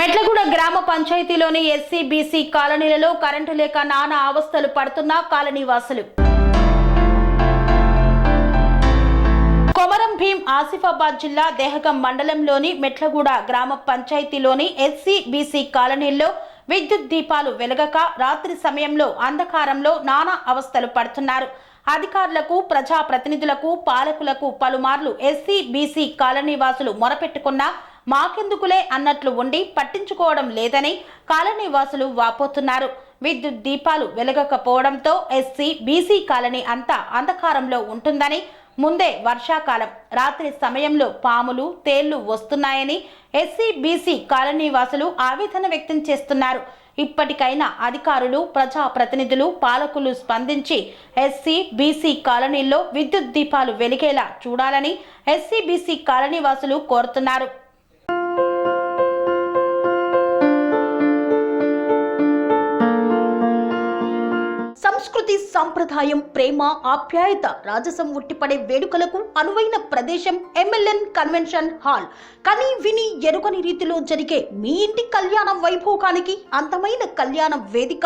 మెట్లగూడ గ్రామ పంచాయతీలోని SC BC కాలనీలలో current లేక నానా అవస్థలు పడుతున్న కాలనీవాసులు. కొమరం భీం ఆసిఫాబాద్ జిల్లా దేహగం మండలంలోని మెట్లగూడ గ్రామ పంచాయతీలోని ఎస్సీ బీసీ కాలనీల్లో విద్యుత్ దీపాలు వెలగక రాత్రి సమయంలో అంధకారంలో నానా అవస్థలు పడుతున్నారు. అధికారులకు, ప్రజాప్రతినిధులకు, పాలకులకు పలుమార్లు ఎస్సీ బీసీ కాలనీవాసులు మొరపెట్టుకున్నా మాకెందుకులే అన్నట్లు ఉండి పట్టించుకోవడం లేదని కాలనీవాసులు వాపోతున్నారు. విద్యుత్ దీపాలు వెలగకపోవడంతో ఎస్సీ బీసీ కాలనీ అంతా అంధకారంలో ఉంటుందని, ముందే వర్షాకాలం, రాత్రి సమయంలో పాములు, తేళ్లు వస్తున్నాయని ఎస్సీ బీసీ కాలనీవాసులు ఆవేదన వ్యక్తం చేస్తున్నారు. ఇప్పటికైనా అధికారులు, ప్రజాప్రతినిధులు, పాలకులు స్పందించి ఎస్సీ బీసీ కాలనీల్లో విద్యుత్ దీపాలు వెలిగేలా చూడాలని ఎస్సీ బీసీ కాలనీవాసులు కోరుతున్నారు. సంస్కృతి, సంప్రదాయం, ప్రేమ, ఆప్యాయత, రాజసం ఉట్టిపడే వేడుకలకు అనువైన ప్రదేశం ఎంఎల్ఎన్ కన్వెన్షన్ హాల్. కని విని ఎరుగని రీతిలో జరిగే మీ ఇంటి కళ్యాణ వైభోగానికి అందమైన కళ్యాణ వేదిక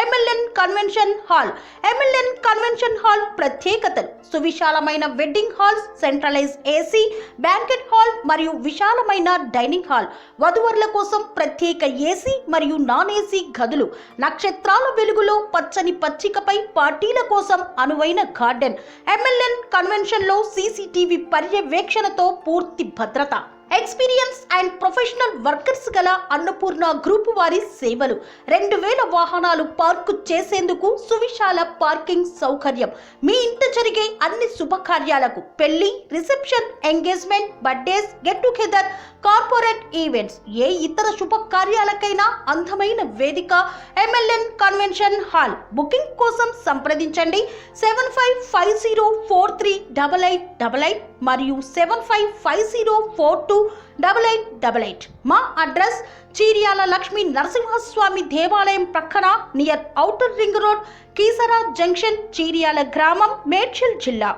MLN convention hall. MLN convention hall ప్రత్యేకతలు: సువిశాలమైన wedding halls, centralize AC banquet hall మరియు విశాలమైన డైనింగ్ హాల్, వధువరుల కోసం ప్రత్యేక ఏసీ మరియు నాన్ ఏసీ గదులు, నక్షత్రాల వెలుగులో పచ్చని పచ్చికపై పార్టీల కోసం అనువైన గార్డెన్. ఎంఎల్ఎన్ కన్వెన్షన్ లో సీసీటీవీ పర్యవేక్షణతో పూర్తి భద్రత. ఎక్స్పీరియన్స్ అండ్ ప్రొఫెషనల్ వర్కర్స్ గల అన్నపూర్ణ గ్రూప్ వారి సేవలు. 2000 వాహనాలు పార్కు చేసేందుకు సువిశాల పార్కింగ్ సౌకర్యం. మీ ఇంట జరిగే అన్ని శుభకార్యాలకు, పెళ్లి, reception, engagement, birthdays, get together, corporate events, ఏ ఇతర శుభకార్యాలకైనా అందమైన వేదిక ఎంఎల్ఎన్ కన్వెన్షన్ హాల్. బుకింగ్ కోసం సంప్రదించండి 7550438888 మరియు 7550428888. మా అడ్రస్ చీర్యాల లక్ష్మీ నరసింహస్వామి దేవాలయం ప్రక్కన, near outer ring road, Keesara junction, Cheeryal గ్రామం, మేడ్చల్ జిల్లా.